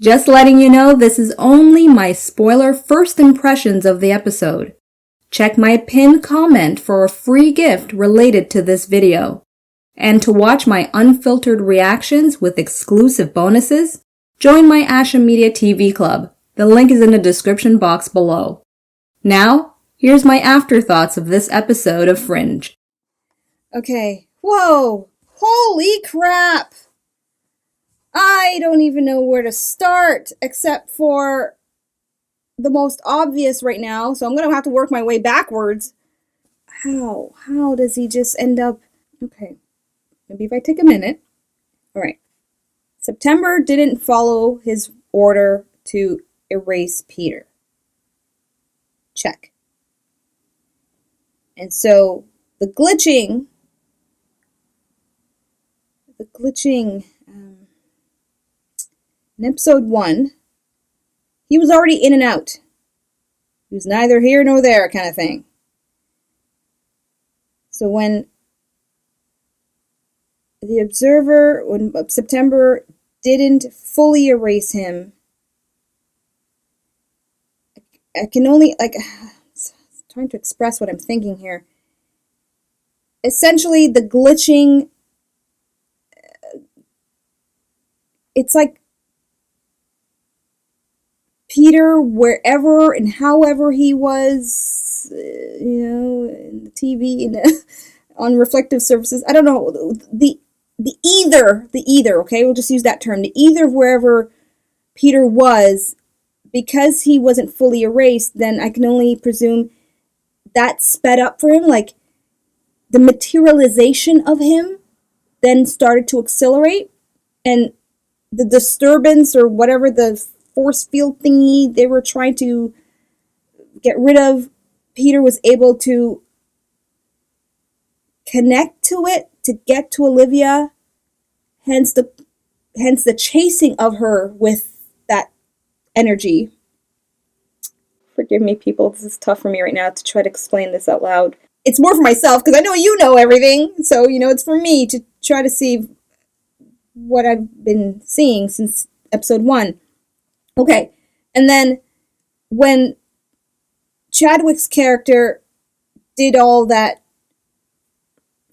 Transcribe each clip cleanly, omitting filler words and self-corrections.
Just letting you know this is only my spoiler first impressions of the episode. Check my pinned comment for a free gift related to this video. And to watch my unfiltered reactions with exclusive bonuses, join my Asha Media TV Club. The link is in the description box below. Now, here's my afterthoughts of this episode of Fringe. Okay, whoa, holy crap! I don't even know where to start, except for the most obvious right now, so I'm going to have to work my way backwards. How does he just end up... Okay, maybe if I take a minute. Alright. September didn't follow his order to erase Peter. Check. And so, the glitching in episode 1, he was already in and out. He was neither here nor there kind of thing. So when the observer, when September didn't fully erase him, I can only, trying to express what I'm thinking here. Essentially, the glitching, it's like Peter, wherever and however he was, in the TV, on reflective surfaces, I don't know, the ether, okay, we'll just use that term, the ether of wherever Peter was, because he wasn't fully erased, then I can only presume that sped up for him, like the materialization of him then started to accelerate, and the disturbance or whatever the force field thingy they were trying to get rid of, Peter was able to connect to it to get to Olivia, hence the chasing of her with that energy. Forgive me, people, this is tough for me right now to try to explain this out loud. It's more for myself, because I know you know everything, so, it's for me to try to see what I've been seeing since episode 1. Okay, and then when Chadwick's character did all that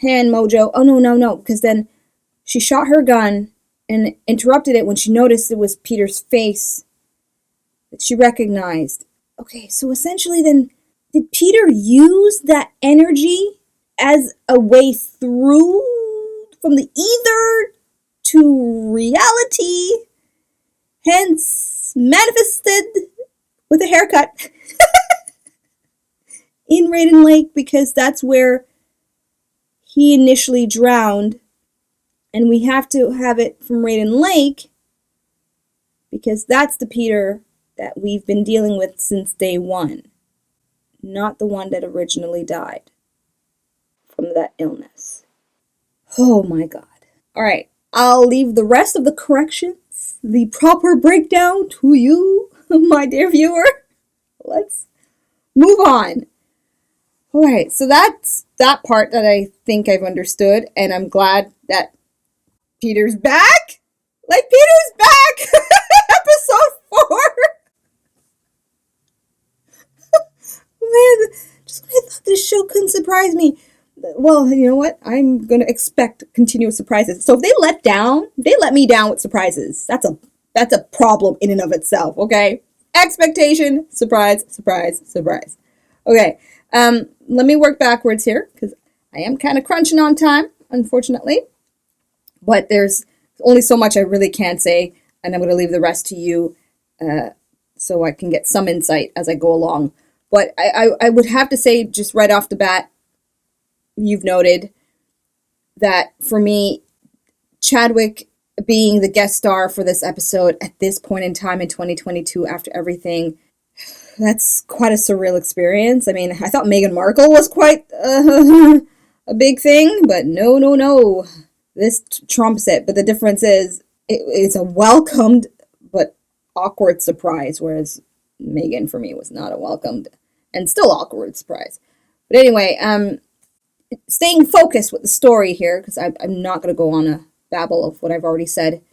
hand mojo, oh no, because then she shot her gun and interrupted it when she noticed it was Peter's face that she recognized. Okay, so essentially then, did Peter use that energy as a way through from the ether to reality, hence manifested with a haircut in Raiden Lake, because that's where he initially drowned, and we have to have it from Raiden Lake because that's the Peter that we've been dealing with since day 1, not the one that originally died from that illness. Oh my god. Alright, I'll leave the rest of the corrections, the proper breakdown to you, my dear viewer. Let's move on. Alright, so that's that part that I think I've understood, and I'm glad that Peter's back. Like, Peter's back! Episode 4! Man, just when I thought this show couldn't surprise me. Well, you know what? I'm going to expect continuous surprises. So if they let me down with surprises. That's a problem in and of itself, okay? Expectation, surprise, surprise, surprise. Okay, let me work backwards here, because I am kind of crunching on time, unfortunately. But there's only so much I really can say, and I'm going to leave the rest to you so I can get some insight as I go along. But I would have to say, just right off the bat, you've noted that for me, Chadwick being the guest star for this episode at this point in time in 2022 after everything, that's quite a surreal experience. I mean, I thought Meghan Markle was quite a big thing, but no. This trumps it. But the difference is, it's a welcomed but awkward surprise, whereas Meghan for me was not a welcomed and still awkward surprise. But anyway, staying focused with the story here, because I'm not going to go on a babble of what I've already said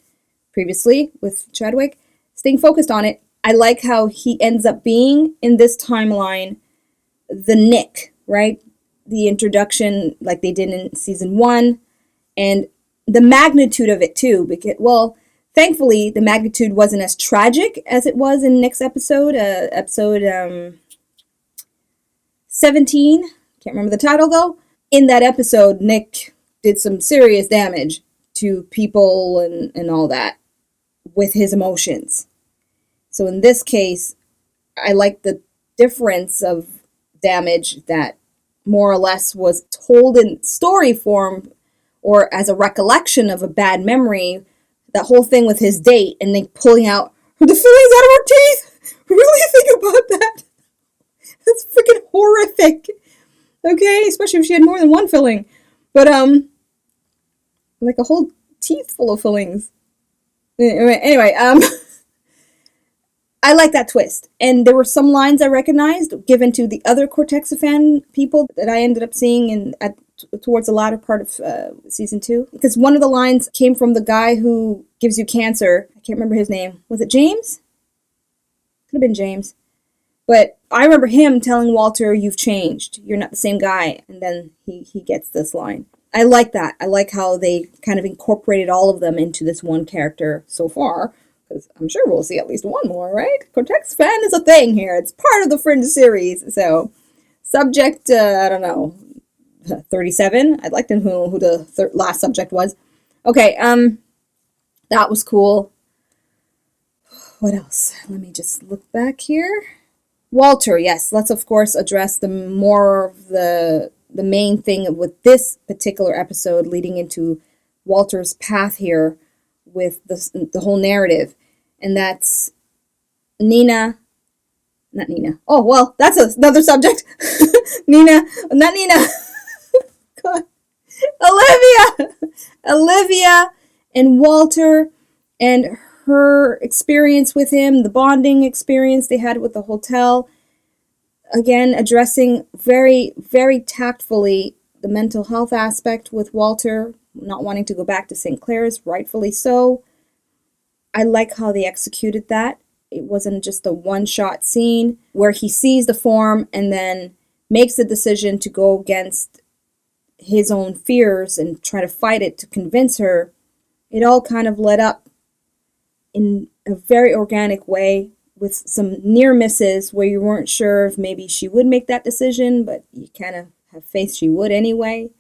previously with Chadwick. staying focused on it, I like how he ends up being in this timeline the Nick, right? The introduction, like they did in season 1, and the magnitude of it too. Because, well, thankfully, the magnitude wasn't as tragic as it was in next episode, episode 17. Can't remember the title though. In that episode, Nick did some serious damage to people and all that with his emotions. So in this case, I like the difference of damage that more or less was told in story form or as a recollection of a bad memory. That whole thing with his date and then pulling out the fillings out of her teeth. Really think about that. That's freaking horrific. Okay, especially if she had more than one filling. But like a whole teeth full of fillings. Anyway, I like that twist. And there were some lines I recognized given to the other Cortexiphan people that I ended up seeing towards the latter part of season 2. Because one of the lines came from the guy who gives you cancer. I can't remember his name. Was it James? Could have been James. But I remember him telling Walter, "You've changed. You're not the same guy." And then he gets this line. I like that. I like how they kind of incorporated all of them into this one character so far. Because I'm sure we'll see at least one more, right? Cortexiphan is a thing here. It's part of the Fringe series. So, subject, I don't know, 37. I'd like to know who the last subject was. Okay, that was cool. What else? Let me just look back here. Walter, yes. Let's, of course, address the more of the main thing with this particular episode leading into Walter's path here with the whole narrative. And that's not Nina. Oh, well, that's another subject. Not Nina. God. Olivia and Walter and her experience with him, the bonding experience they had with the hotel. Again, addressing very, very tactfully the mental health aspect with Walter, not wanting to go back to St. Clair's, rightfully so. I like how they executed that. It wasn't just a one-shot scene where he sees the form and then makes the decision to go against his own fears and try to fight it to convince her. It all kind of led up in a very organic way with some near misses where you weren't sure if maybe she would make that decision, but you kind of have faith she would anyway.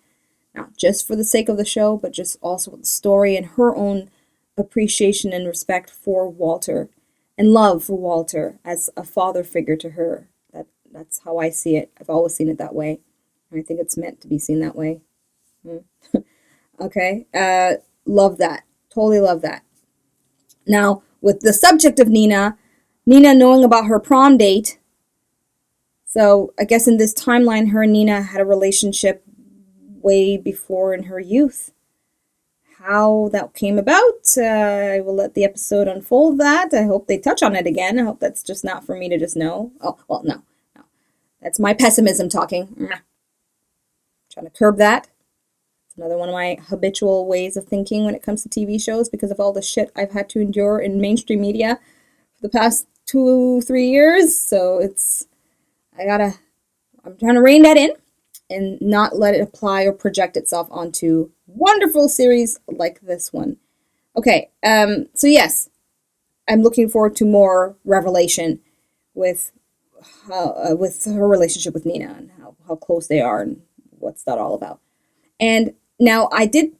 Not just for the sake of the show, but just also with the story and her own appreciation and respect for Walter and love for Walter as a father figure to her. That's how I see it. I've always seen it that way. And I think it's meant to be seen that way. Okay. Love that. Totally love that. Now, with the subject of Nina knowing about her prom date. So I guess in this timeline, her and Nina had a relationship way before in her youth. How that came about, I will let the episode unfold that. I hope they touch on it again. I hope that's just not for me to just know. Oh, well, no. That's my pessimism talking. Trying to curb that. It's another one of my habitual ways of thinking when it comes to TV shows because of all the shit I've had to endure in mainstream media for the past 2-3 years. So I'm trying to rein that in and not let it apply or project itself onto wonderful series like this one. Okay, so yes, I'm looking forward to more revelation with her relationship with Nina and how close they are and what's that all about. And now I did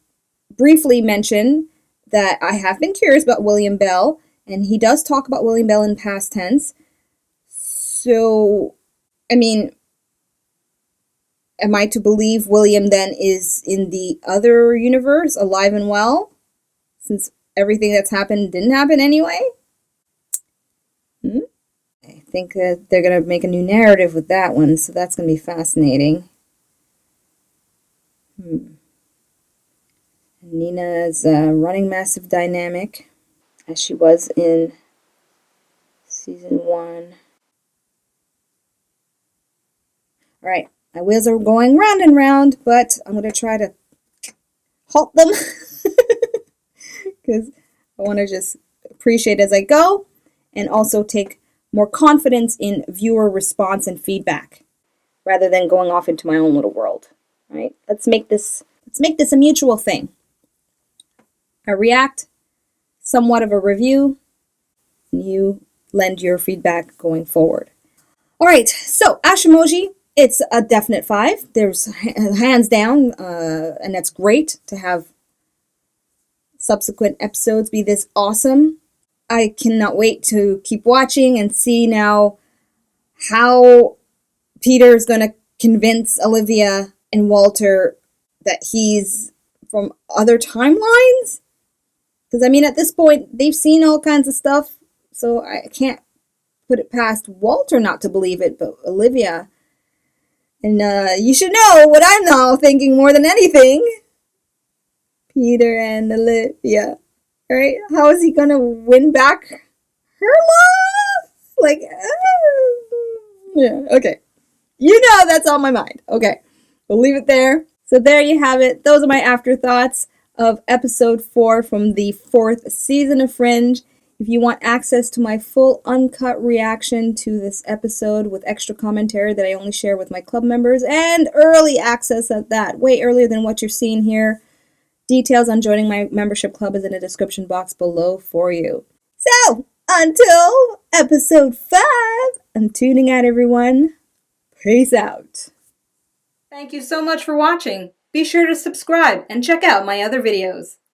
briefly mention that I have been curious about William Bell, and he does talk about William Bell in past tense. So, I mean, am I to believe William then is in the other universe, alive and well? Since everything that's happened didn't happen anyway? I think that they're going to make a new narrative with that one, so that's going to be fascinating. Nina's running massive dynamic, as she was in season 1. Alright, my wheels are going round and round, but I'm going to try to halt them because I want to just appreciate as I go. and also take more confidence in viewer response and feedback rather than going off into my own little world, right? Let's make this a mutual thing. I react, somewhat of a review, and you lend your feedback going forward. All right, so Ashamoji, it's a definite 5. There's hands down, and that's great to have subsequent episodes be this awesome. I cannot wait to keep watching and see now how Peter is going to convince Olivia and Walter that he's from other timelines. Because, I mean, at this point, they've seen all kinds of stuff, so I can't put it past Walter not to believe it, but Olivia. And you should know what I'm now thinking more than anything. Peter and Olivia. Right? How is he going to win back her love? Like, yeah, okay. You know that's on my mind. Okay, we'll leave it there. So there you have it. Those are my afterthoughts of episode 4 from the 4th season of Fringe. If you want access to my full uncut reaction to this episode with extra commentary that I only share with my club members and early access at that, way earlier than what you're seeing here, details on joining my membership club is in the description box below for you. So, until episode 5, I'm tuning out, everyone. Peace out. Thank you so much for watching. Be sure to subscribe and check out my other videos.